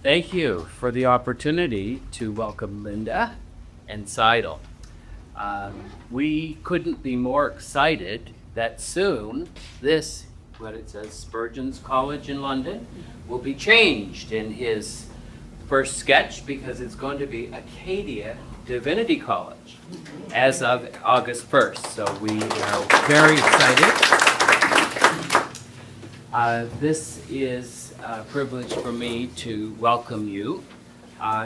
Thank you for the opportunity to welcome Linda and Seidel. We couldn't be more excited that soon this, what it says, Spurgeon's College in London, will be changed in his first sketch because it's going to be Acadia Divinity College as of August 1st. So we are very excited. This is a privilege for me to welcome you.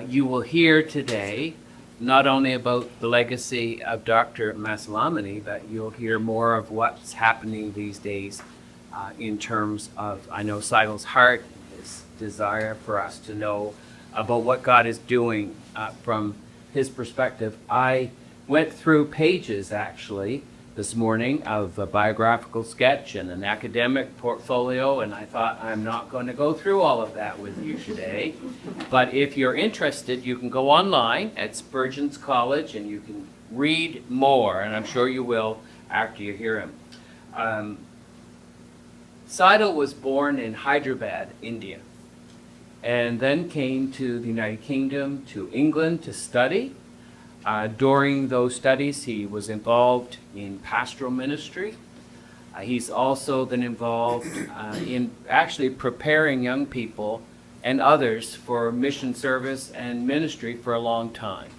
You will hear today not only about the legacy of Dr. Masilamani, but you'll hear more of what's happening these days in terms of, I know, Seidel's heart, his desire for us to know about what God is doing from his perspective. I went through pages, actually, this morning of a biographical sketch and an academic portfolio, and I thought I'm not going to go through all of that with you today. But if you're interested, you can go online at Spurgeon's College and you can read more, and I'm sure you will after you hear him. Seidel was born in Hyderabad, India, and then came to the United Kingdom, to England to study. During those studies, he was involved in pastoral ministry. He's also been involved in actually preparing young people and others for mission service and ministry for a long time.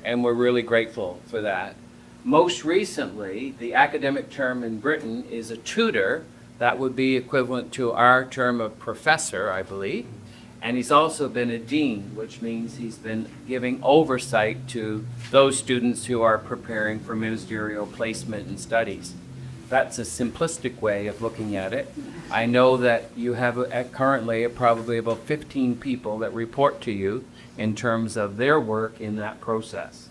And we're really grateful for that. Most recently, the academic term in Britain is a tutor. That would be equivalent to our term of professor, I believe. And he's also been a dean, which means he's been giving oversight to those students who are preparing for ministerial placement and studies. That's a simplistic way of looking at it. I know that you have currently probably about 15 people that report to you in terms of their work in that process.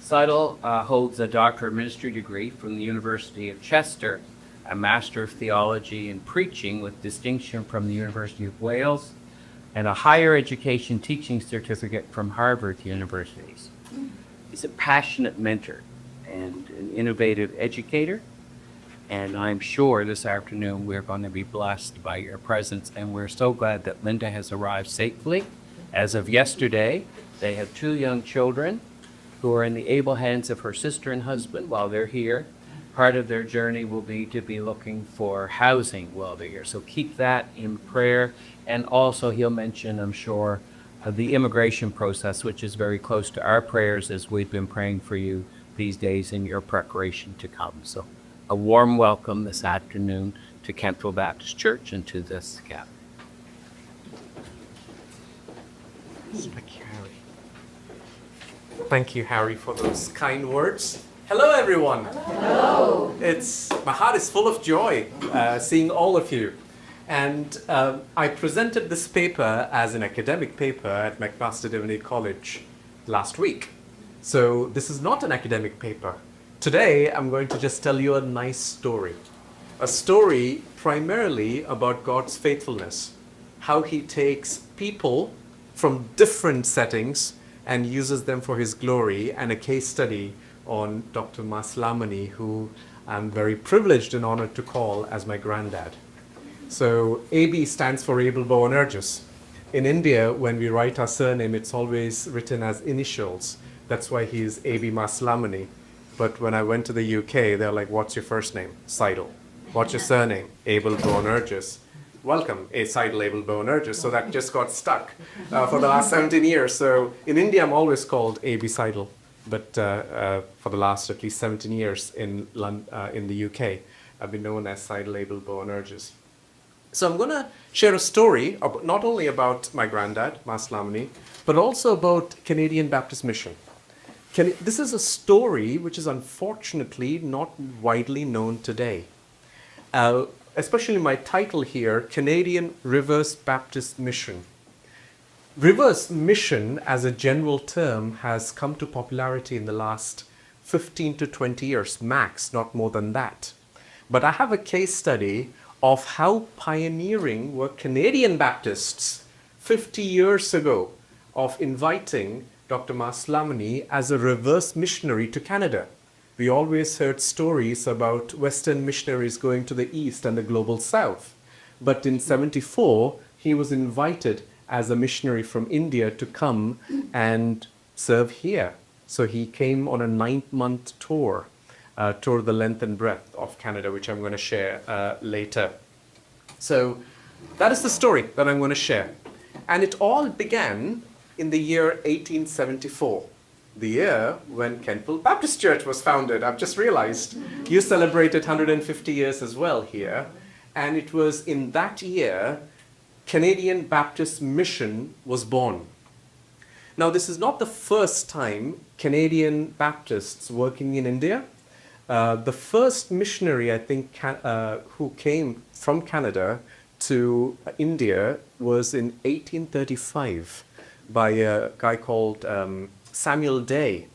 Seidel holds a Doctor of Ministry degree from the University of Chester, a Master of Theology and Preaching with distinction from the University of Wales, and a higher education teaching certificate from Harvard Universities. He's a passionate mentor and an innovative educator, and I'm sure this afternoon we're going to be blessed by your presence, and we're so glad that Linda has arrived safely. As of yesterday, they have 2 young children who are in the able hands of her sister and husband while they're here. Part of their journey will be to be looking for housing while they're here. So keep that in prayer. And also he'll mention, I'm sure, the immigration process, which is very close to our prayers as we've been praying for you these days in your preparation to come. So a warm welcome this afternoon to Kentville Baptist Church and to this gathering. Thank you, Harry. Thank you, Harry, for those kind words. Hello, everyone. Hello. My heart is full of joy seeing all of you. And I presented this paper as an academic paper at McMaster Divinity College last week. So this is not an academic paper. Today, I'm going to just tell you a nice story. A story primarily about God's faithfulness, how he takes people from different settings and uses them for his glory, and a case study on Dr. Masilamani, who I'm very privileged and honored to call as my granddad. So AB stands for Abel Boanerges. In India, when we write our surname, it's always written as initials. That's why he is AB Masilamani. But when I went to the UK, they're like, what's your first name? Seidel. What's your surname? Abel Boanerges. Welcome, Seidel Abel Boanerges. So that just got stuck for the last 17 years. So in India, I'm always called AB Seidel. But for the last at least 17 years in the UK, I've been known as Seidel Abel Boanerges. So I'm going to share a story not only about my granddad, Masilamani, but also about Canadian Baptist Mission. This is a story which is unfortunately not widely known today. Especially my title here, Canadian Reverse Baptist Mission. Reverse mission as a general term has come to popularity in the last 15 to 20 years, max, not more than that. But I have a case study of how pioneering were Canadian Baptists 50 years ago of inviting Dr. Masilamani as a reverse missionary to Canada. We always heard stories about Western missionaries going to the East and the Global South. But in 74, he was invited as a missionary from India to come and serve here. So he came on a 9-month tour, tour the length and breadth of Canada, which I'm going to share later. So that is the story that I'm going to share. And it all began in the year 1874, the year when Kentville Baptist Church was founded. I've just realized you celebrated 150 years as well here. And it was in that year Canadian Baptist Mission was born. Now, this is not the first time Canadian Baptists working in India. The first missionary, I think, who came from Canada to India was in 1835 by a guy called Samuel Day.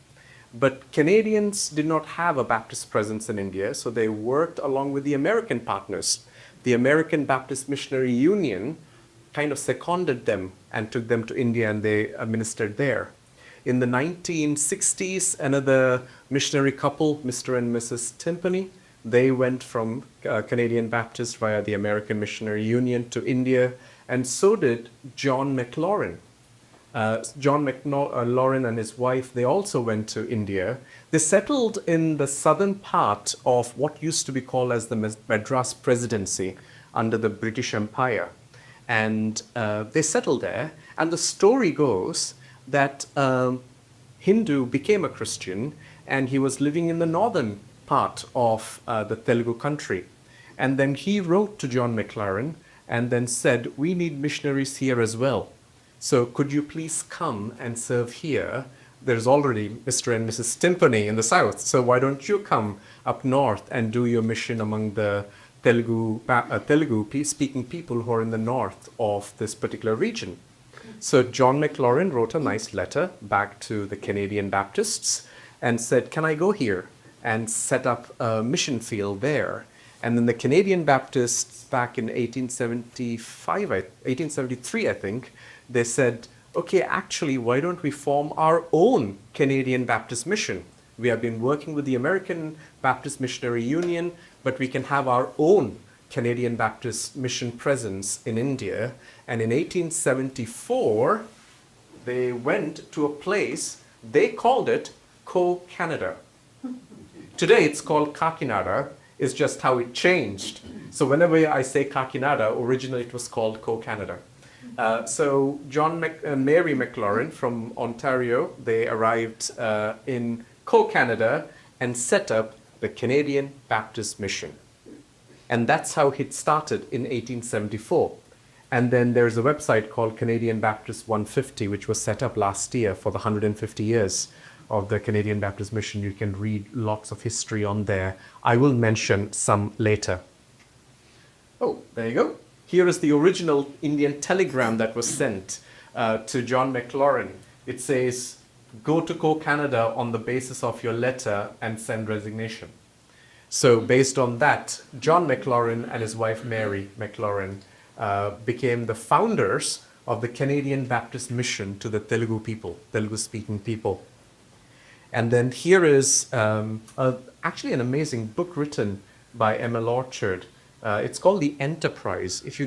But Canadians did not have a Baptist presence in India, so they worked along with the American partners. The American Baptist Missionary Union kind of seconded them and took them to India, and they ministered there. In the 1960s, another missionary couple, Mr. and Mrs. Timpany, they went from Canadian Baptist via the American Missionary Union to India, and so did John McLaurin. John McLaurin and his wife, they also went to India. They settled in the southern part of what used to be called as the Madras Presidency under the British Empire. And they settled there. And the story goes that Hindu became a Christian, and he was living in the northern part of the Telugu country. And then he wrote to John McLaurin and then said, "We need missionaries here as well. So could you please come and serve here? There's already Mr. and Mrs. Timpany in the south, so why don't you come up north and do your mission among the Telugu-speaking people who are in the north of this particular region?" So John McLaurin wrote a nice letter back to the Canadian Baptists and said, "Can I go here and set up a mission field there?" And then the Canadian Baptists back in 1873, I think, they said, "Okay, actually, why don't we form our own Canadian Baptist mission? We have been working with the American Baptist Missionary Union, but we can have our own Canadian Baptist mission presence in India." And in 1874, they went to a place, they called it Co-Canada. Today it's called Kakinada. It's just how it changed. So whenever I say Kakinada, originally it was called Co-Canada. So John and Mary McLaurin from Ontario, they arrived in Co-Canada and set up the Canadian Baptist Mission. And that's how it started in 1874. And then there's a website called Canadian Baptist 150, which was set up last year for the 150 years of the Canadian Baptist Mission. You can read lots of history on there. I will mention some later. Oh, there you go. Here is the original Indian telegram that was sent to John McLaurin. It says, "Go to Co-Canada on the basis of your letter and send resignation." So based on that, John McLaurin and his wife Mary McLaurin became the founders of the Canadian Baptist Mission to the Telugu people, Telugu-speaking people. And then here is actually an amazing book written by Emma Orchard. It's called The Enterprise. If you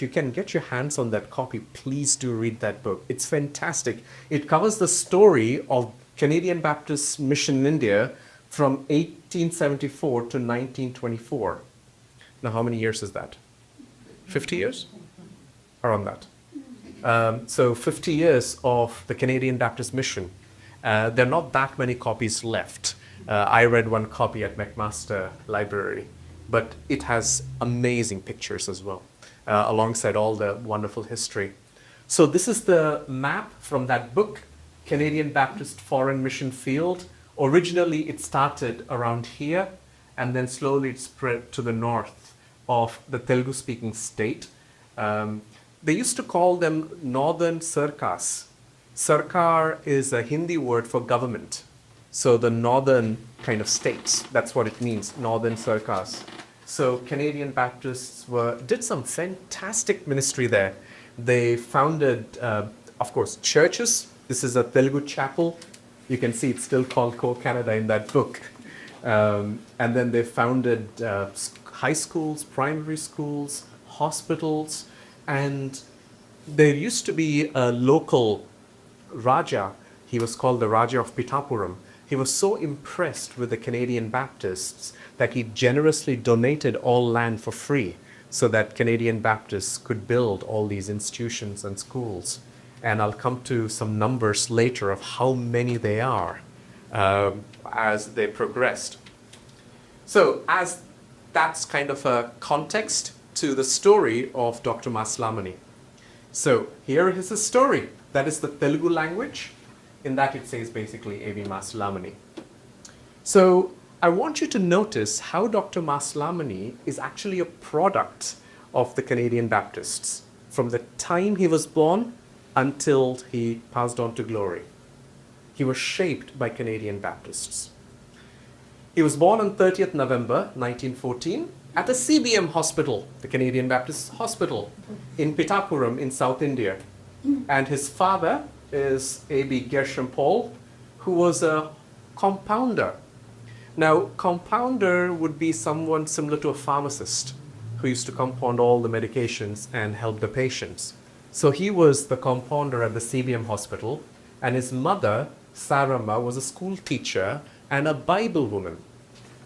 can get your hands on that copy, please do read that book. It's fantastic. It covers the story of Canadian Baptist Mission in India from 1874 to 1924. Now, how many years is that? 50 years? Around that. So 50 years of the Canadian Baptist Mission. There are not that many copies left. I read one copy at McMaster Library, but it has amazing pictures as well, alongside all the wonderful history. So this is the map from that book, Canadian Baptist Foreign Mission Field. Originally, it started around here, and then slowly it spread to the north of the Telugu-speaking state. They used to call them Northern Sarkars. Sarkar is a Hindi word for government. So the northern kind of states, that's what it means, Northern Sarkars. So Canadian Baptists did some fantastic ministry there. They founded, of course, churches. This is a Telugu chapel. You can see it's still called Co-Canada in that book. And then they founded high schools, primary schools, hospitals, and there used to be a local Raja. He was called the Raja of Pitapuram. He was so impressed with the Canadian Baptists that he generously donated all land for free so that Canadian Baptists could build all these institutions and schools. And I'll come to some numbers later of how many they are as they progressed. So as that's kind of a context to the story of Dr. Masilamani. So here is his story. That is the Telugu language. In that it says basically A.B. Masilamani. So I want you to notice how Dr. Masilamani is actually a product of the Canadian Baptists from the time he was born until he passed on to glory. He was shaped by Canadian Baptists. He was born on 30th November 1914 at the CBM Hospital, the Canadian Baptist Hospital in Pitapuram in South India. And his father is A.B. Gershom Paul, who was a compounder. Now, compounder would be someone similar to a pharmacist who used to compound all the medications and help the patients. So he was the compounder at the CBM Hospital, and his mother, Sarama, was a school teacher and a Bible woman.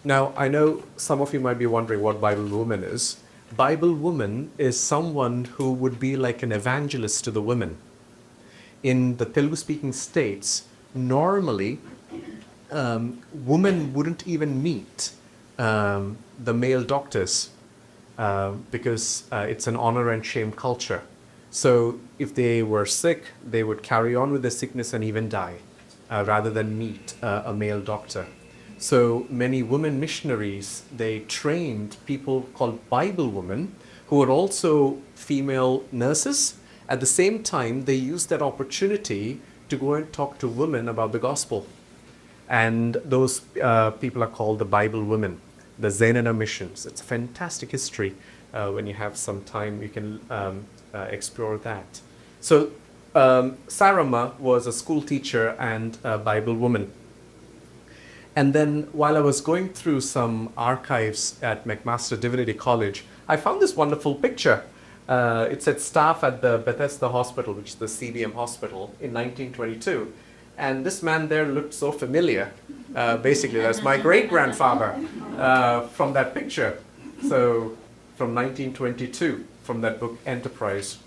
Now, I know some of you might be wondering what Bible woman is. Bible woman is someone who would be like an evangelist to the women. In the Telugu-speaking states, normally, women wouldn't even meet the male doctors because it's an honor and shame culture. So if they were sick, they would carry on with the sickness and even die rather than meet a male doctor. So many women missionaries, they trained people called Bible women who were also female nurses. At the same time, they used that opportunity to go and talk to women about the gospel. And those people are called the Bible women, the Zenana missions. It's a fantastic history. When you have some time, you can explore that. So Sarama was a school teacher and a Bible woman. And then while I was going through some archives at McMaster Divinity College, I found this wonderful picture. It said staff at the Bethesda Hospital, which is the CBM Hospital, in 1922. And this man there looked so familiar. Basically, that's my great-grandfather from that picture. So from 1922, from that book, Enterprise.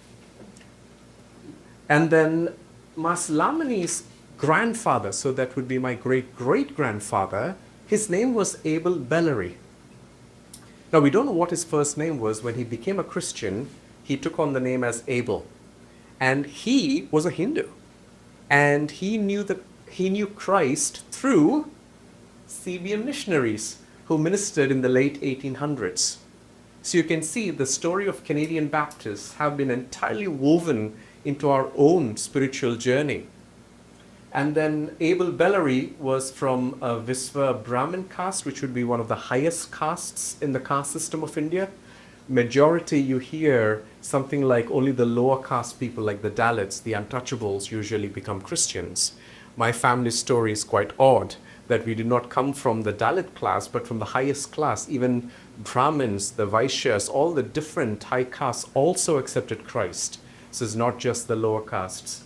And then Masilamani's grandfather, so that would be my great-great-grandfather, his name was Abel Boanerges. Now, we don't know what his first name was. When he became a Christian, he took on the name as Abel. And he was a Hindu. And he knew Christ through CBM missionaries who ministered in the late 1800s. So you can see the story of Canadian Baptists have been entirely woven into our own spiritual journey. And then Abel Boanerges was from a Visva Brahmin caste, which would be one of the highest castes in the caste system of India. Majority, you hear something like only the lower caste people, like the Dalits, the untouchables, usually become Christians. My family story is quite odd, that we did not come from the Dalit class, but from the highest class. Even Brahmins, the Vaishyas, all the different high castes also accepted Christ. So it's not just the lower castes.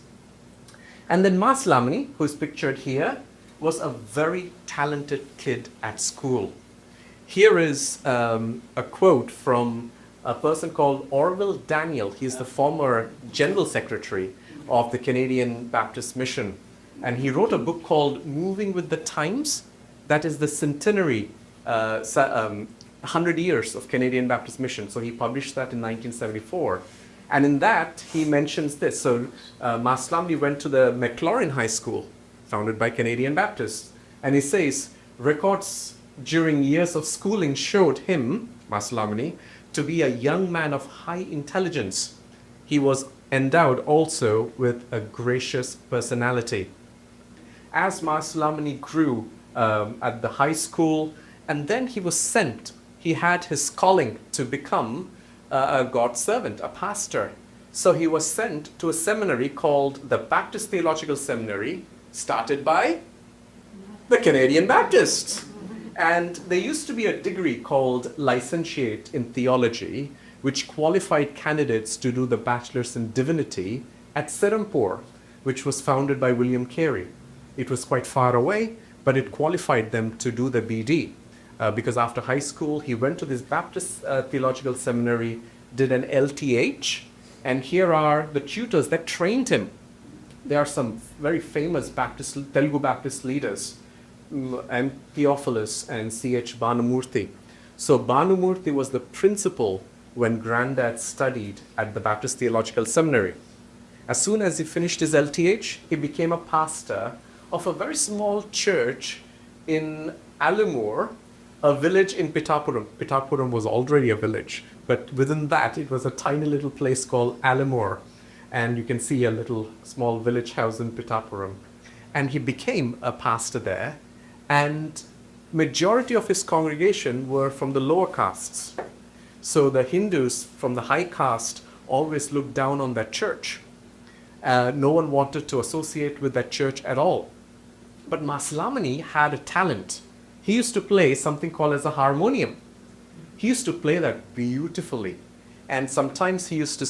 And then Masilamani, who is pictured here, was a very talented kid at school. Here is a quote from a person called Orville Daniel. He's the former General Secretary of the Canadian Baptist Mission. And he wrote a book called Moving with the Times. That is the centenary, 100 years of Canadian Baptist Mission. So he published that in 1974. And in that, he mentions this. So Masilamani went to the McLaurin High School, founded by Canadian Baptists. And he says, records during years of schooling showed him, Masilamani, to be a young man of high intelligence. He was endowed also with a gracious personality. As Masilamani grew at the high school, and then he was sent, he had his calling to become a God's servant, a pastor. So he was sent to a seminary called the Baptist Theological Seminary, started by the Canadian Baptists. And there used to be a degree called licentiate in theology which qualified candidates to do the Bachelor's in Divinity at Serampore, which was founded by William Carey. It was quite far away, but it qualified them to do the BD. Because after high school, he went to this Baptist Theological Seminary, did an LTH, and here are the tutors that trained him. There are some very famous Telugu Baptist leaders, M. Theophilus and C.H. Bhanumurthy. So Bhanumurthy was the principal when Granddad studied at the Baptist Theological Seminary. As soon as he finished his LTH, he became a pastor of a very small church in Alumore, a village in Pittapuram. Pittapuram was already a village, but within that, it was a tiny little place called Alumore. And you can see a little small village house in Pittapuram. And he became a pastor there, and majority of his congregation were from the lower castes. So the Hindus from the high caste always looked down on that church. No one wanted to associate with that church at all. But Masilamani had a talent. He used to play something called as a harmonium. He used to play that beautifully. And sometimes he used to,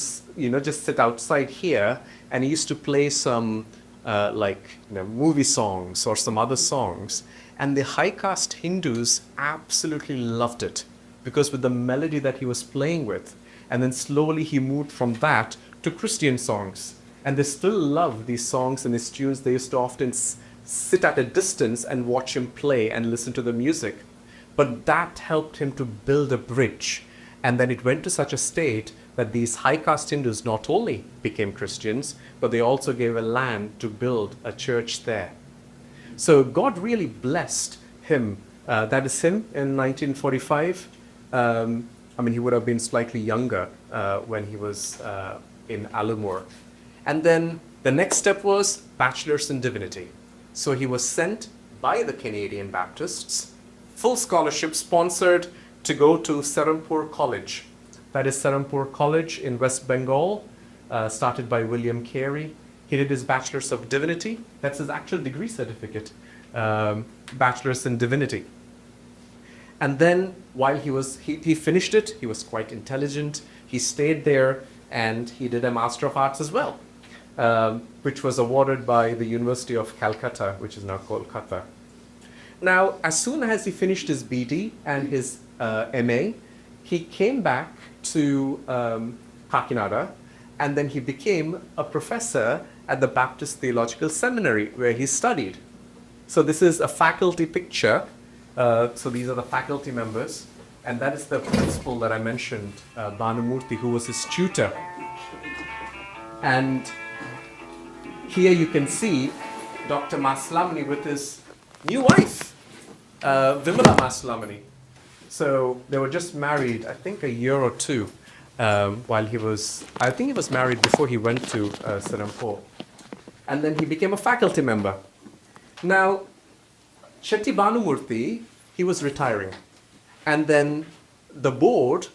just sit outside here, and he used to play some movie songs or some other songs. And the high caste Hindus absolutely loved it, because with the melody that he was playing with. And then slowly he moved from that to Christian songs. And they still love these songs and his tunes. They used to often sit at a distance and watch him play and listen to the music. But that helped him to build a bridge. And then it went to such a state that these high caste Hindus not only became Christians, but they also gave a land to build a church there. So God really blessed him. That is him in 1945. He would have been slightly younger when he was in Alumore. And then the next step was Bachelor's in Divinity. So he was sent by the Canadian Baptists, full scholarship sponsored, to go to Serampore College. That is Serampore College in West Bengal, started by William Carey. He did his Bachelor's of Divinity. That's his actual degree certificate, Bachelor's in Divinity. And then while he finished it, he was quite intelligent. He stayed there, and he did a Master of Arts as well, which was awarded by the University of Calcutta, which is now Kolkata. Now, as soon as he finished his BD and his MA, he came back to Kakinada, and then he became a professor at the Baptist Theological Seminary, where he studied. So this is a faculty picture. So these are the faculty members, and that is the principal that I mentioned, Bhanumurthy, who was his tutor. And here you can see Dr. Masilamani with his new wife, Vimala Masilamani. So they were just married, I think, a year or two, while he was married before he went to Serampore. And then he became a faculty member. Now, Shetty Bhanumurthy, he was retiring. And then the board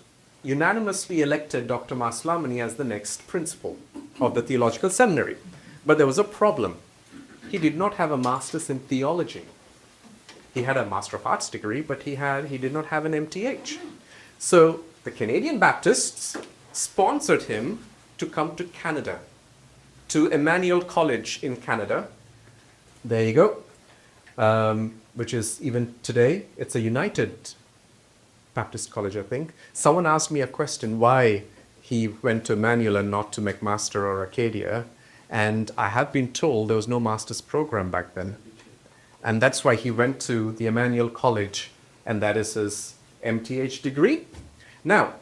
unanimously elected Dr. Masilamani as the next principal of the theological seminary. But there was a problem. He did not have a master's in theology. He had a Master of Arts degree, but he did not have an MTH. So the Canadian Baptists sponsored him to come to Canada, to Emmanuel College in Canada. There you go. Which is even today, it's a United Baptist College, I think. Someone asked me a question why he went to Emmanuel and not to McMaster or Acadia. And I have been told there was no master's program back then. And that's why he went to the Emmanuel College, and that is his MTH degree. Now,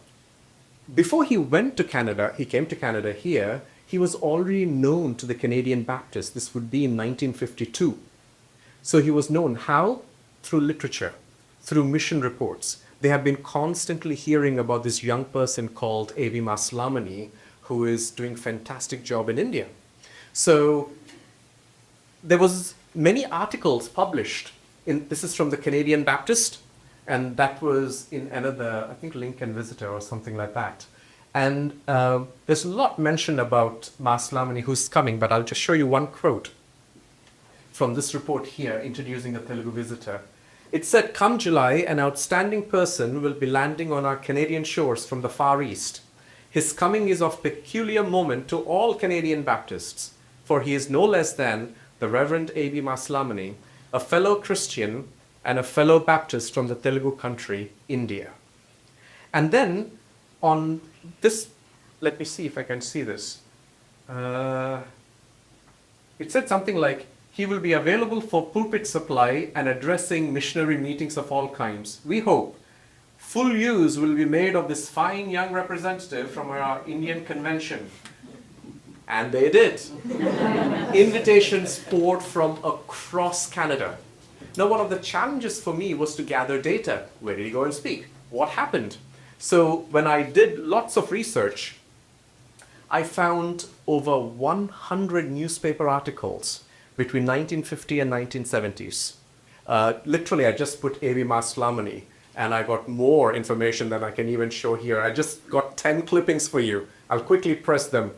before he went to Canada, he came to Canada here, he was already known to the Canadian Baptists. This would be in 1952. So he was known how? Through literature, through mission reports. They have been constantly hearing about this young person called A.B. Masilamani, who is doing a fantastic job in India. So there was many articles published. This is from the Canadian Baptist, and that was in another, I think, Lincoln Visitor or something like that. And there's a lot mentioned about Masilamani who's coming, but I'll just show you one quote from this report here, introducing the Telugu Visitor. It said, "Come July, an outstanding person will be landing on our Canadian shores from the Far East. His coming is of peculiar moment to all Canadian Baptists, for he is no less than the Reverend A.B. Masilamani, a fellow Christian and a fellow Baptist from the Telugu country, India." And then on this, let me see if I can see this. It said something like, "He will be available for pulpit supply and addressing missionary meetings of all kinds. We hope full use will be made of this fine young representative from our Indian convention." And they did. Invitations poured from across Canada. Now, one of the challenges for me was to gather data. Where did he go and speak? What happened? So when I did lots of research, I found over 100 newspaper articles between 1950 and 1970s. Literally, I just put A.B. Masilamani, and I got more information than I can even show here. I just got 10 clippings for you. I'll quickly press them.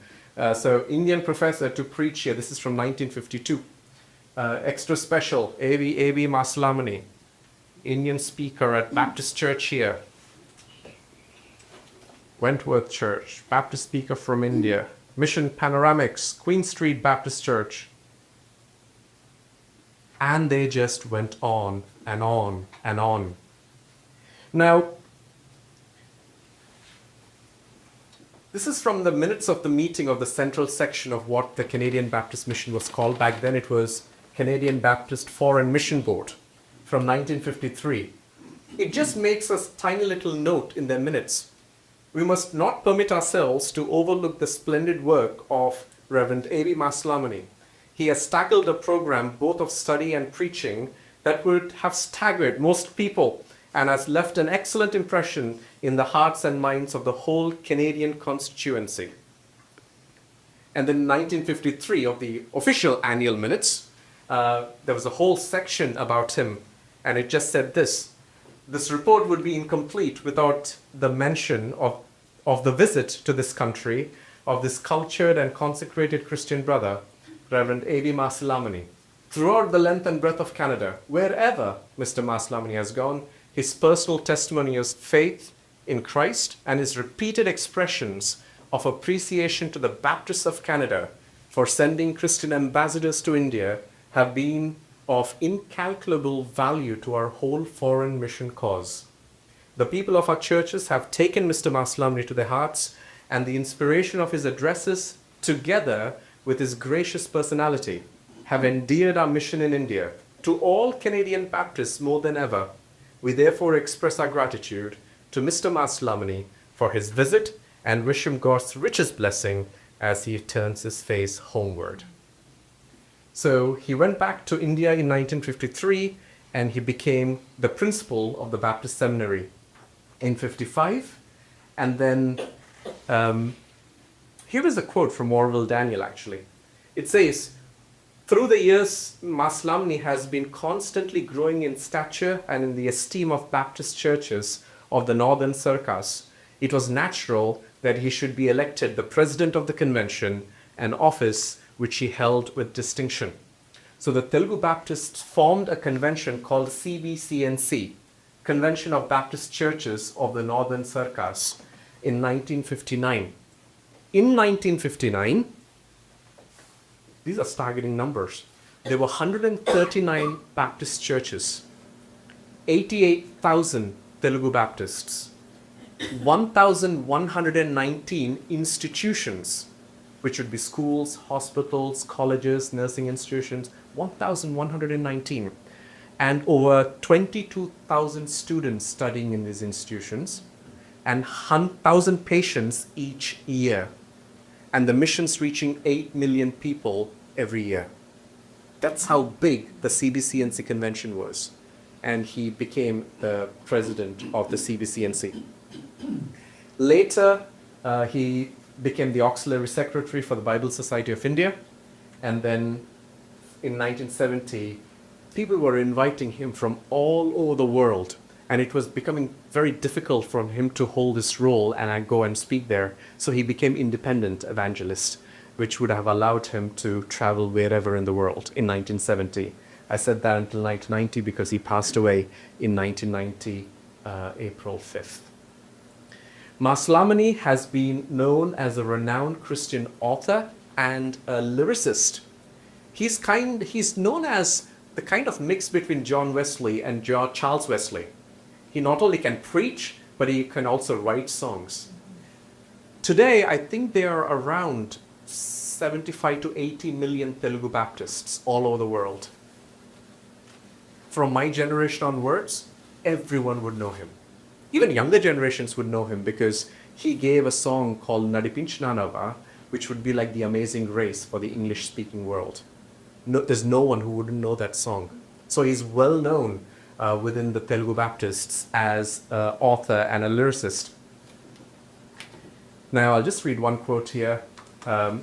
So, Indian professor to preach here. This is from 1952. Extra special, A.B. Masilamani, Indian speaker at Baptist Church here. Wentworth Church, Baptist speaker from India. Mission Panoramics, Queen Street Baptist Church. And they just went on and on and on. Now, this is from the minutes of the meeting of the central section of what the Canadian Baptist Mission was called. Back then it was Canadian Baptist Foreign Mission Board from 1953. It just makes a tiny little note in their minutes. We must not permit ourselves to overlook the splendid work of Reverend A.B. Masilamani. He has tackled a program both of study and preaching that would have staggered most people and has left an excellent impression in the hearts and minds of the whole Canadian constituency. And then in 1953 of the official annual minutes, there was a whole section about him, and it just said this: "This report would be incomplete without the mention of the visit to this country of this cultured and consecrated Christian brother, Reverend A.B. Masilamani. Throughout the length and breadth of Canada, wherever Mr. Masilamani has gone, his personal testimony of faith in Christ and his repeated expressions of appreciation to the Baptists of Canada for sending Christian ambassadors to India have been of incalculable value to our whole foreign mission cause. The people of our churches have taken Mr. Masilamani to their hearts, and the inspiration of his addresses, together with his gracious personality, have endeared our mission in India to all Canadian Baptists more than ever. We therefore express our gratitude to Mr. Masilamani for his visit and wish him God's richest blessing as he turns his face homeward." So he went back to India in 1953, and he became the principal of the Baptist Seminary in 55. And then here is a quote from Orville Daniel, actually. It says, "Through the years, Masilamani has been constantly growing in stature and in the esteem of Baptist churches of the Northern Circus. It was natural that he should be elected the president of the convention, an office which he held with distinction." So the Telugu Baptists formed a convention called CBCNC, Convention of Baptist Churches of the Northern Circus, in 1959. In 1959, these are staggering numbers. There were 139 Baptist churches, 88,000 Telugu Baptists, 1,119 institutions, which would be schools, hospitals, colleges, nursing institutions, 1,119, and over 22,000 students studying in these institutions, and 1,000 patients each year, and the missions reaching 8 million people every year. That's how big the CBCNC convention was, and he became the president of the CBCNC. Later, he became the auxiliary secretary for the Bible Society of India, and then in 1970, people were inviting him from all over the world, and it was becoming very difficult for him to hold this role and go and speak there. So he became independent evangelist, which would have allowed him to travel wherever in the world in 1970. I said that until 1990 because he passed away in 1990, April 5th. Masilamani has been known as a renowned Christian author and a lyricist. He's known as the kind of mix between John Wesley and Charles Wesley. He not only can preach, but he can also write songs. Today, I think there are around 75 to 80 million Telugu Baptists all over the world. From my generation onwards, everyone would know him. Even younger generations would know him because he gave a song called Nadipinchunanava, which would be like the Amazing Grace for the English-speaking world. There's no one who wouldn't know that song. So he's well known within the Telugu Baptists as an author and a lyricist. Now, I'll just read one quote here.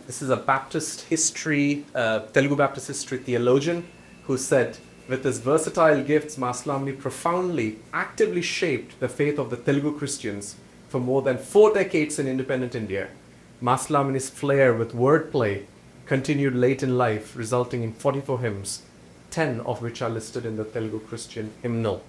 This is a Baptist history, Telugu Baptist history theologian who said, with his versatile gifts, Masilamani profoundly, actively shaped the faith of the Telugu Christians for more than 4 decades in independent India. Masilamani's flair with wordplay continued late in life, resulting in 44 hymns, 10 of which are listed in the Telugu Christian hymnal.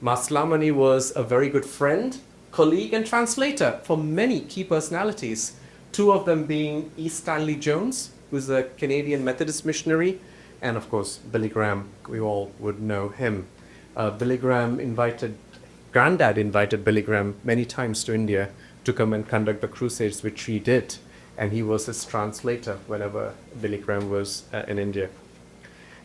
Masilamani was a very good friend, colleague, and translator for many key personalities, 2 of them being E. Stanley Jones, who's a Canadian Methodist missionary, and of course, Billy Graham. We all would know him. Granddad invited Billy Graham many times to India to come and conduct the crusades, which he did. And he was his translator whenever Billy Graham was in India.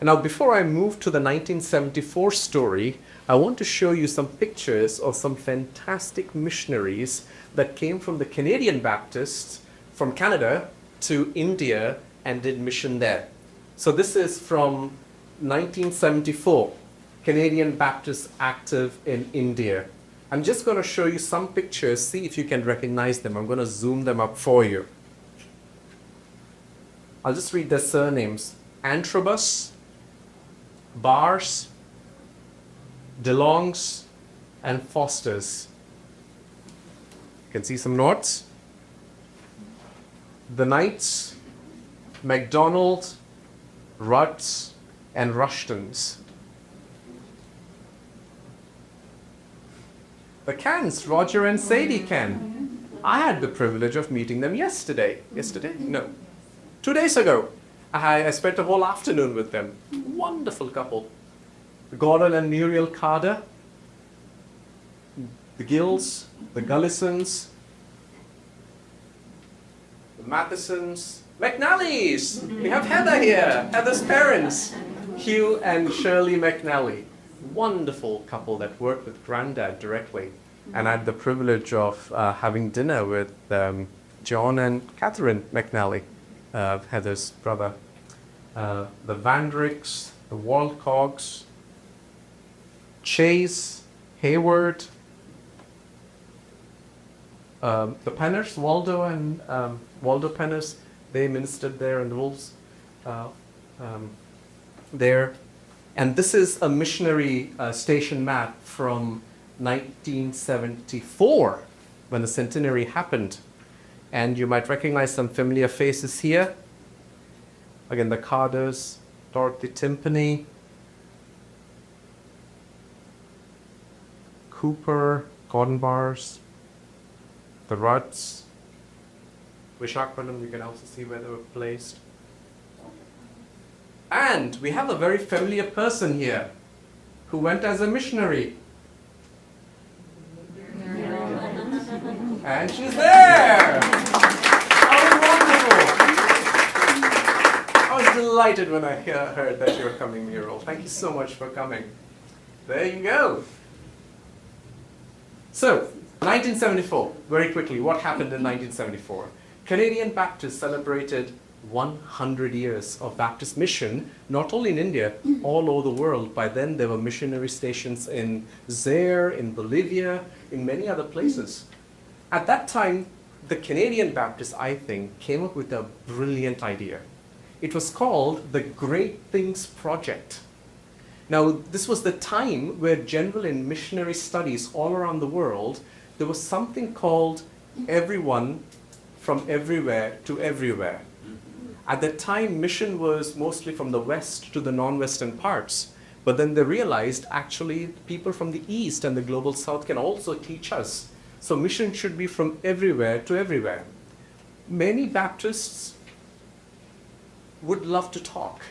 And now, before I move to the 1974 story, I want to show you some pictures of some fantastic missionaries that came from the Canadian Baptists from Canada to India and did mission there. So this is from 1974, Canadian Baptists active in India. I'm just going to show you some pictures, see if you can recognize them. I'm going to zoom them up for you. I'll just read their surnames. Antrobus, Bars, DeLongs, and Fosters. You can see some notes. The Knights, MacDonald, Rudds, and Rushtons. The Cans, Roger and Sadie Can. I had the privilege of meeting them yesterday. No, 2 days ago. I spent a whole afternoon with them. Wonderful couple. Gordon and Muriel Carter, the Gills, the Gullisons, the Mathesons, McNallys. We have Heather here, Heather's parents, Hugh and Shirley McNally. Wonderful couple that worked with Granddad directly. And I had the privilege of having dinner with John and Catherine McNally, Heather's brother. The Vandricks, the Walcogs, Chase, Hayward, the Penners, Waldo and Waldo Penners, they ministered there in the Wolves there. And this is a missionary station map from 1974 when the centenary happened. And you might recognize some familiar faces here. Again, the Carders, Dorothy Timpany, Cooper, Gordon Bars, the Rudds, Vishakhapatnam, you can also see where they were placed. And we have a very familiar person here who went as a missionary. And she's there! How wonderful! I was delighted when I heard that you were coming, Muriel. Thank you so much for coming. There you go. So, 1974, very quickly, what happened in 1974? Canadian Baptists celebrated 100 years of Baptist mission, not only in India, all over the world. By then, there were missionary stations in Zaire, in Bolivia, in many other places. At that time, the Canadian Baptists, I think, came up with a brilliant idea. It was called the Great Things Project. Now, this was the time where general and missionary studies all around the world, there was something called everyone from everywhere to everywhere. At that time, mission was mostly from the west to the non-western parts. But then they realized actually people from the east and the global south can also teach us. So mission should be from everywhere to everywhere. Many Baptists would love to talk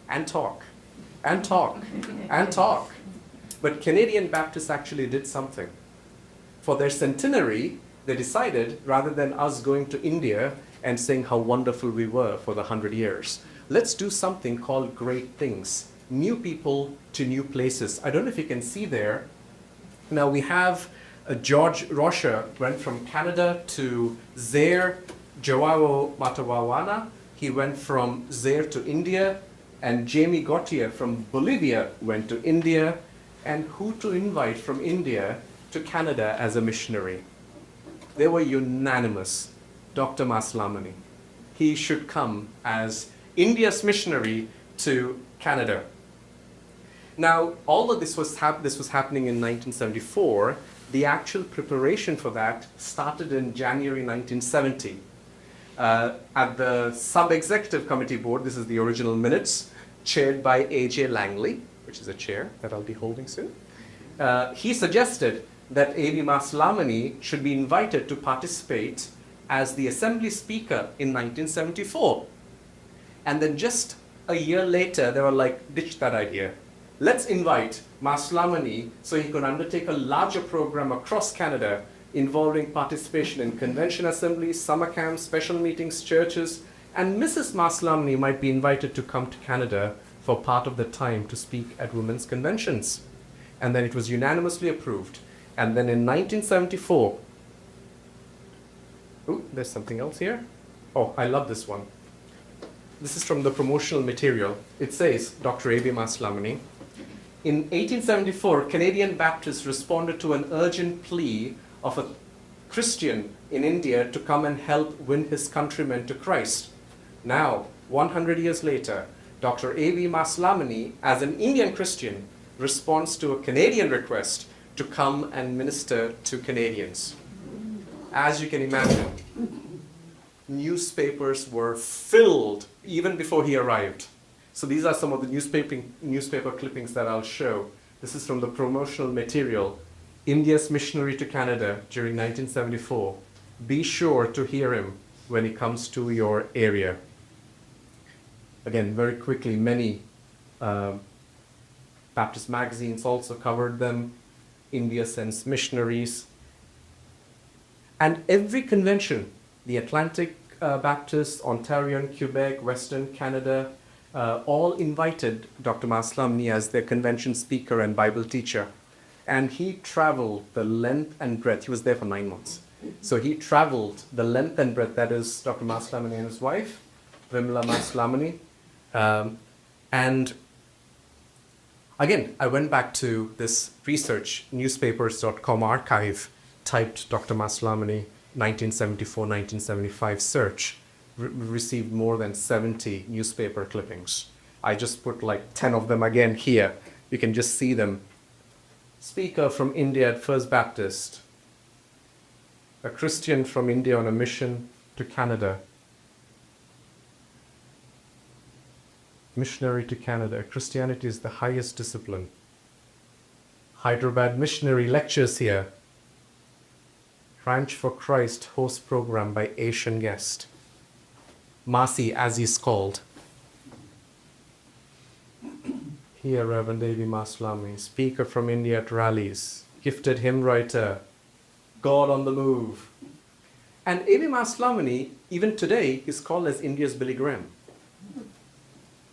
and talk and talk and talk. But Canadian Baptists actually did something. For their centenary, they decided, rather than us going to India and saying how wonderful we were for the 100 years, let's do something called Great Things. New people to new places. I don't know if you can see there. Now we have George Rocher went from Canada to Zaire, Joao Matawawana. He went from Zaire to India. And Jamie Gautier from Bolivia went to India. And who to invite from India to Canada as a missionary? They were unanimous. Dr. Masilamani. He should come as India's missionary to Canada. Now, although this was happening in 1974, the actual preparation for that started in January 1970. At the Sub-Executive Committee Board, this is the original minutes, chaired by A.J. Langley, which is a chair that I'll be holding soon. He suggested that A.B. Masilamani should be invited to participate as the Assembly Speaker in 1974. And then just a year later, they were like, ditch that idea. Let's invite Masilamani so he could undertake a larger program across Canada involving participation in convention assemblies, summer camps, special meetings, churches, and Mrs. Masilamani might be invited to come to Canada for part of the time to speak at women's conventions. And then it was unanimously approved. And then in 1974, oh, there's something else here. Oh, I love this one. This is from the promotional material. It says, Dr. A.B. Masilamani, in 1874, Canadian Baptists responded to an urgent plea of a Christian in India to come and help win his countrymen to Christ. Now, 100 years later, Dr. A.B. Masilamani, as an Indian Christian, responds to a Canadian request to come and minister to Canadians. As you can imagine, newspapers were filled even before he arrived. So these are some of the newspaper clippings that I'll show. This is from the promotional material, India's Missionary to Canada during 1974. Be sure to hear him when he comes to your area. Again, very quickly, many Baptist magazines also covered them. India sends missionaries. And every convention, the Atlantic Baptist, Ontarian, Quebec, Western Canada, all invited Dr. Masilamani as their convention speaker and Bible teacher. And he traveled the length and breadth. He was there for 9 months. So he traveled the length and breadth, that is Dr. Masilamani and his wife, Vimla Masilamani. And again, I went back to this research, newspapers.com archive, typed Dr. Masilamani 1974-1975 search, received more than 70 newspaper clippings. I just put like 10 of them again here. You can just see them. Speaker from India at First Baptist. A Christian from India on a mission to Canada. Missionary to Canada. Christianity is the highest discipline. Hyderabad missionary lectures here. Ranch for Christ host program by Asian guest. Masi, as he's called. Here, Reverend A.B. Masilamani, speaker from India at rallies, gifted hymn writer, God on the move. And A.B. Masilamani, even today, is called as India's Billy Graham.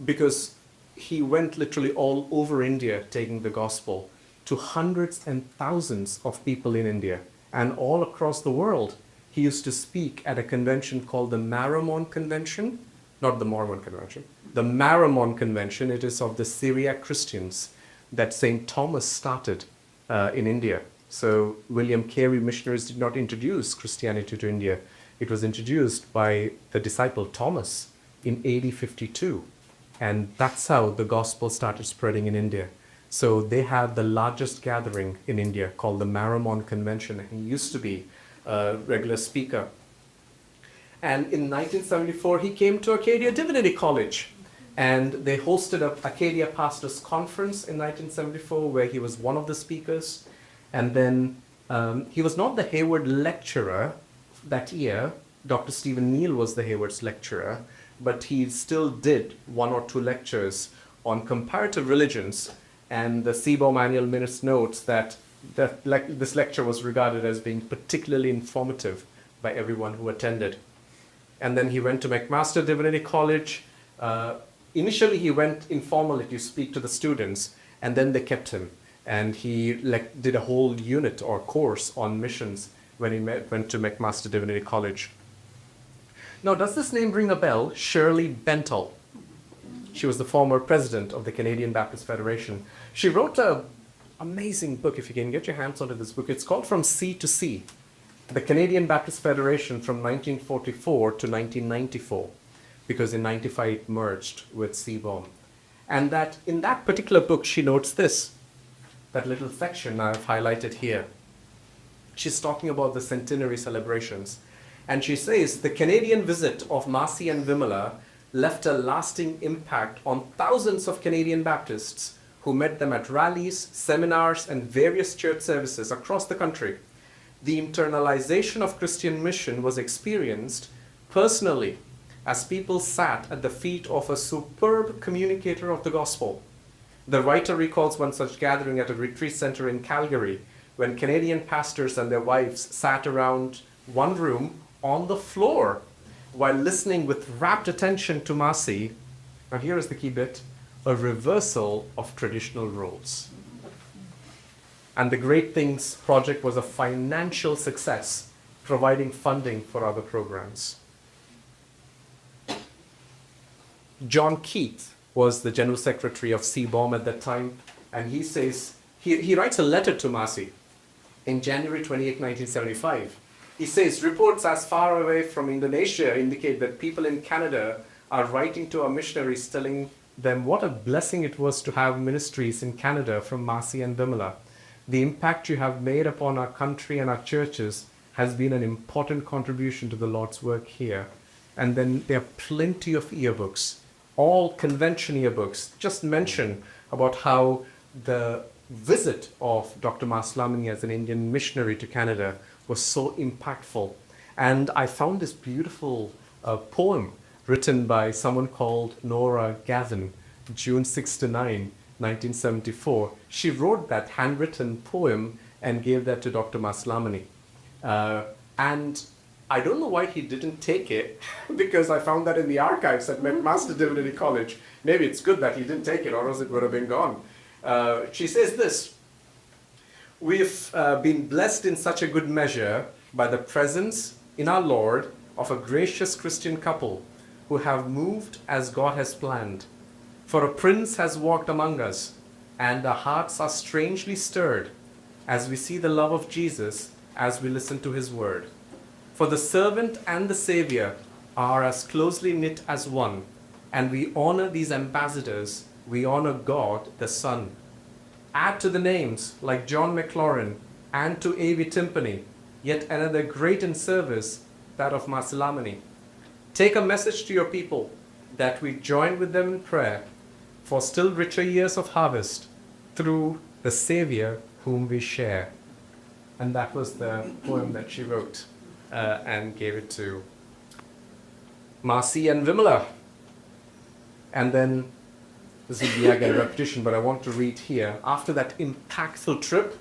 Because he went literally all over India taking the gospel to hundreds and thousands of people in India and all across the world. He used to speak at a convention called the Maramon Convention, not the Mormon Convention, the Maramon Convention. It is of the Syriac Christians that St. Thomas started in India. So William Carey missionaries did not introduce Christianity to India. It was introduced by the disciple Thomas in AD 52. And that's how the gospel started spreading in India. So they had the largest gathering in India called the Maramon Convention. And he used to be a regular speaker. And in 1974, he came to Acadia Divinity College. And they hosted a Acadia Pastors Conference in 1974 where he was one of the speakers. And then he was not the Hayward lecturer that year. Dr. Stephen Neal was the Hayward's lecturer, but he still did 1 or 2 lectures on comparative religions. And the Seabaum Annual Minutes notes that this lecture was regarded as being particularly informative by everyone who attended. And then he went to McMaster Divinity College. Initially, he went informally to speak to the students, and then they kept him. And he did a whole unit or course on missions when he went to McMaster Divinity College. Now, does this name ring a bell? Shirley Bentel. She was the former president of the Canadian Baptist Federation. She wrote an amazing book, if you can get your hands onto this book. It's called From Sea to Sea, the Canadian Baptist Federation from 1944 to 1994, because in 95 it merged with Seabaum. And that in that particular book, she notes this, that little section I've highlighted here. She's talking about the centenary celebrations. And she says, the Canadian visit of Masi and Vimala left a lasting impact on thousands of Canadian Baptists who met them at rallies, seminars, and various church services across the country. The internalization of Christian mission was experienced personally as people sat at the feet of a superb communicator of the gospel. The writer recalls one such gathering at a retreat center in Calgary when Canadian pastors and their wives sat around one room on the floor while listening with rapt attention to Masi. Now here is the key bit, a reversal of traditional roles. And the Great Things Project was a financial success, providing funding for other programs. John Keith was the general secretary of Seabaum at that time, and he says, he writes a letter to Masi in January 28, 1975. He says, reports as far away from Indonesia indicate that people in Canada are writing to our missionaries telling them what a blessing it was to have ministries in Canada from Masi and Vimala. The impact you have made upon our country and our churches has been an important contribution to the Lord's work here. And then there are plenty of yearbooks, all convention yearbooks, just mention about how the visit of Dr. Masilamani as an Indian missionary to Canada was so impactful. And I found this beautiful poem written by someone called Nora Gavin, June 6 to 9, 1974. She wrote that handwritten poem and gave that to Dr. Masilamani. And I don't know why he didn't take it, because I found that in the archives at McMaster Divinity College. Maybe it's good that he didn't take it, or else it would have been gone. She says this, we've been blessed in such a good measure by the presence in our Lord of a gracious Christian couple who have moved as God has planned. For a prince has walked among us, and our hearts are strangely stirred as we see the love of Jesus as we listen to his word. For the servant and the Savior are as closely knit as one, and we honor these ambassadors, we honor God the Son. Add to the names like John McLaurin and to A.V. Timpany, yet another great in service, that of Masilamani. Take a message to your people that we join with them in prayer for still richer years of harvest through the Savior whom we share. And that was the poem that she wrote and gave it to Masi and Vimala. And then, this will be again a repetition, but I want to read here. After that impactful trip,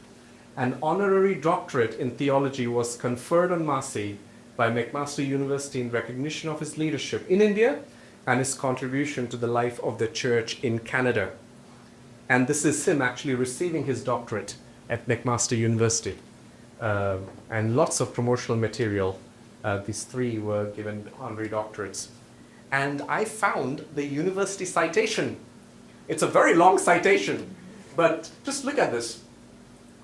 an honorary doctorate in theology was conferred on Masi by McMaster University in recognition of his leadership in India and his contribution to the life of the church in Canada. And this is him actually receiving his doctorate at McMaster University. And lots of promotional material. These three were given honorary doctorates. And I found the university citation. It's a very long citation, but just look at this.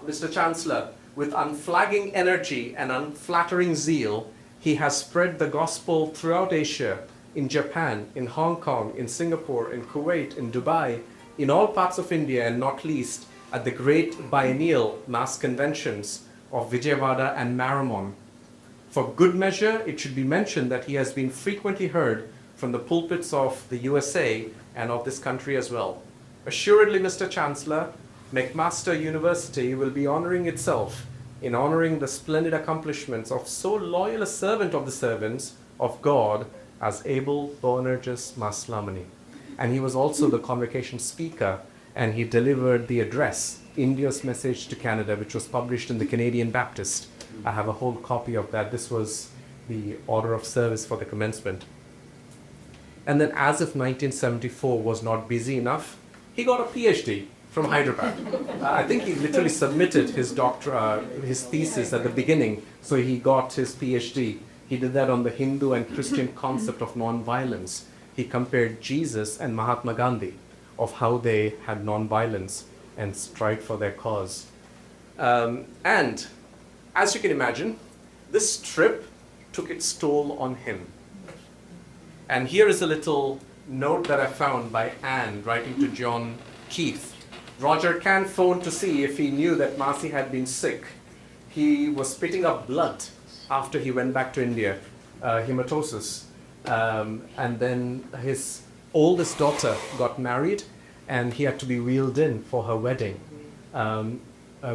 Mr. Chancellor, with unflagging energy and unflattering zeal, he has spread the gospel throughout Asia, in Japan, in Hong Kong, in Singapore, in Kuwait, in Dubai, in all parts of India, and not least at the great biennial mass conventions of Vijayawada and Maramon. For good measure, it should be mentioned that he has been frequently heard from the pulpits of the USA and of this country as well. Assuredly, Mr. Chancellor, McMaster University will be honoring itself in honoring the splendid accomplishments of so loyal a servant of the servants of God as Abel Boanerges Masilamani. And he was also the convocation speaker, and he delivered the address, India's Message to Canada, which was published in the Canadian Baptist. I have a whole copy of that. This was the order of service for the commencement. And then, as if 1974 was not busy enough, he got a PhD from Hyderabad. I think he literally submitted his thesis at the beginning, so he got his PhD. He did that on the Hindu and Christian concept of non-violence. He compared Jesus and Mahatma Gandhi of how they had non-violence and strived for their cause. And as you can imagine, this trip took its toll on him. And here is a little note that I found by Anne writing to John Keith. Roger Can phoned to see if he knew that Masi had been sick. He was spitting up blood after he went back to India, hematosis. And then his oldest daughter got married, and he had to be wheeled in for her wedding.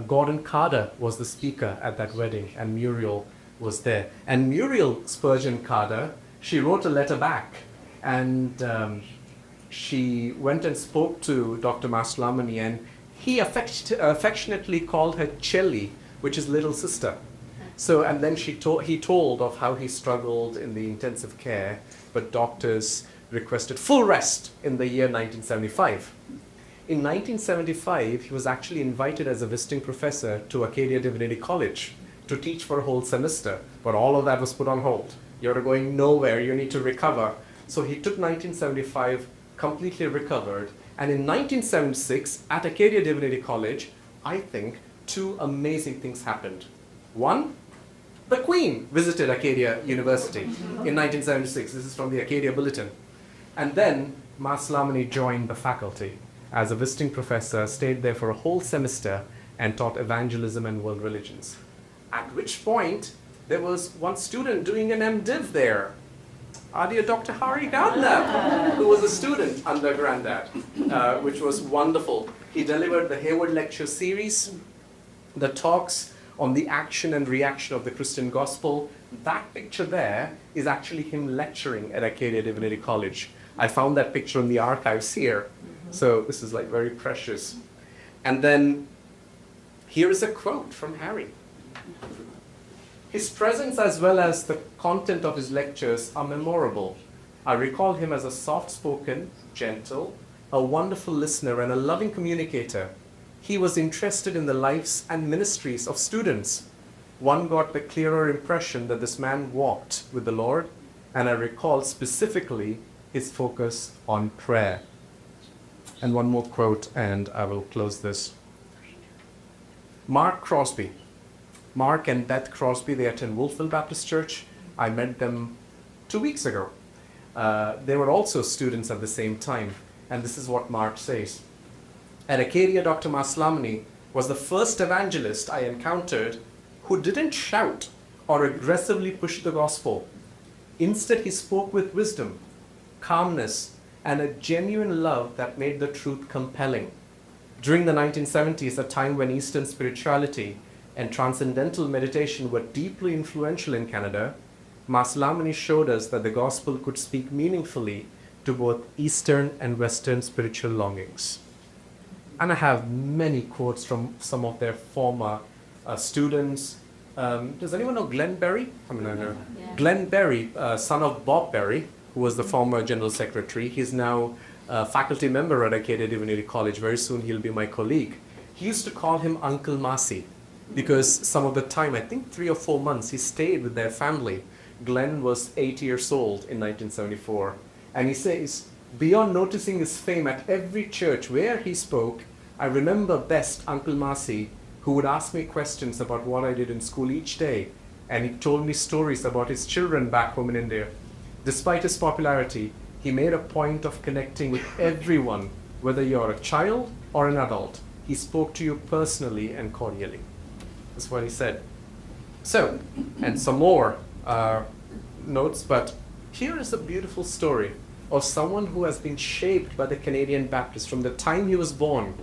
Gordon Carter was the speaker at that wedding, and Muriel was there. And Muriel Spurgeon Carter, she wrote a letter back, and she went and spoke to Dr. Masilamani, and he affectionately called her Chelly, which is little sister. So, and then he told of how he struggled in the intensive care, but doctors requested full rest in the year 1975. In 1975, he was actually invited as a visiting professor to Acadia Divinity College to teach for a whole semester, but all of that was put on hold. You're going nowhere, you need to recover. So he took 1975, completely recovered, and in 1976, at Acadia Divinity College, I think two amazing things happened. One, the Queen visited Acadia University in 1976. This is from the Acadia Bulletin. And then Masilamani joined the faculty as a visiting professor, stayed there for a whole semester, and taught evangelism and world religions. At which point, there was one student doing an MDiv there, our dear Dr. Hari Gardner, who was a student under Grandad, which was wonderful. He delivered the Hayward Lecture Series, the talks on the action and reaction of the Christian gospel. That picture there is actually him lecturing at Acadia Divinity College. I found that picture in the archives here. So this is like very precious. And then here is a quote from Harry. His presence as well as the content of his lectures are memorable. I recall him as a soft-spoken, gentle, a wonderful listener and a loving communicator. He was interested in the lives and ministries of students. One got the clearer impression that this man walked with the Lord, and I recall specifically his focus on prayer. And one more quote, and I will close this. Mark Crosby. Mark and Beth Crosby, they attend Wolfville Baptist Church. I met them 2 weeks ago. They were also students at the same time, and this is what Mark says. At Acadia, Dr. Masilamani was the first evangelist I encountered who didn't shout or aggressively push the gospel. Instead, he spoke with wisdom, calmness, and a genuine love that made the truth compelling. During the 1970s, a time when Eastern spirituality and transcendental meditation were deeply influential in Canada, Masilamani showed us that the gospel could speak meaningfully to both Eastern and Western spiritual longings. And I have many quotes from some of their former students. Does anyone know Glenn Berry? Yeah. Glenn Berry, son of Bob Berry, who was the former general secretary. He's now a faculty member at Acadia Divinity College. Very soon he'll be my colleague. He used to call him Uncle Masi because some of the time, I think 3 or 4 months, he stayed with their family. Glenn was 8 years old in 1974. And he says, beyond noticing his fame at every church where he spoke, I remember best Uncle Masi, who would ask me questions about what I did in school each day. And he told me stories about his children back home in India. Despite his popularity, he made a point of connecting with everyone, whether you're a child or an adult. He spoke to you personally and cordially. That's what he said. So, and some more notes, but here is a beautiful story of someone who has been shaped by the Canadian Baptists from the time he was born,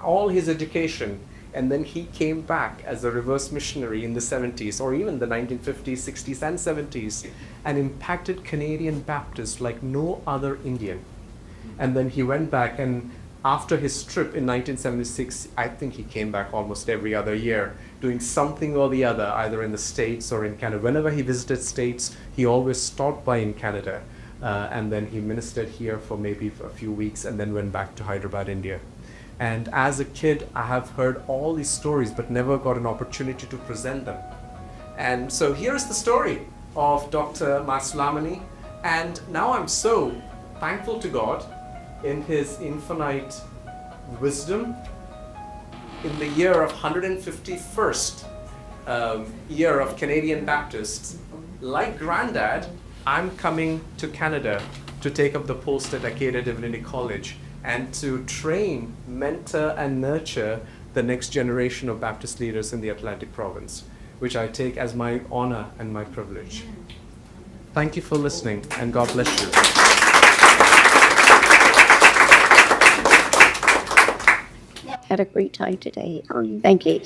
all his education, and then he came back as a reverse missionary in the 70s, or even the 1950s, 60s, and 70s, and impacted Canadian Baptists like no other Indian. And then he went back, and after his trip in 1976, I think he came back almost every other year, doing something or the other, either in the States or in Canada. Whenever he visited States, he always stopped by in Canada. And then he ministered here for maybe a few weeks and then went back to Hyderabad, India. And as a kid, I have heard all these stories, but never got an opportunity to present them. And so here is the story of Dr. Masilamani. And now I'm so thankful to God in his infinite wisdom. In the year of 151st year of Canadian Baptists, like Granddad, I'm coming to Canada to take up the post at Acadia Divinity College and to train, mentor, and nurture the next generation of Baptist leaders in the Atlantic province, which I take as my honor and my privilege. Thank you for listening, and God bless you. Had a great time today. Thank you.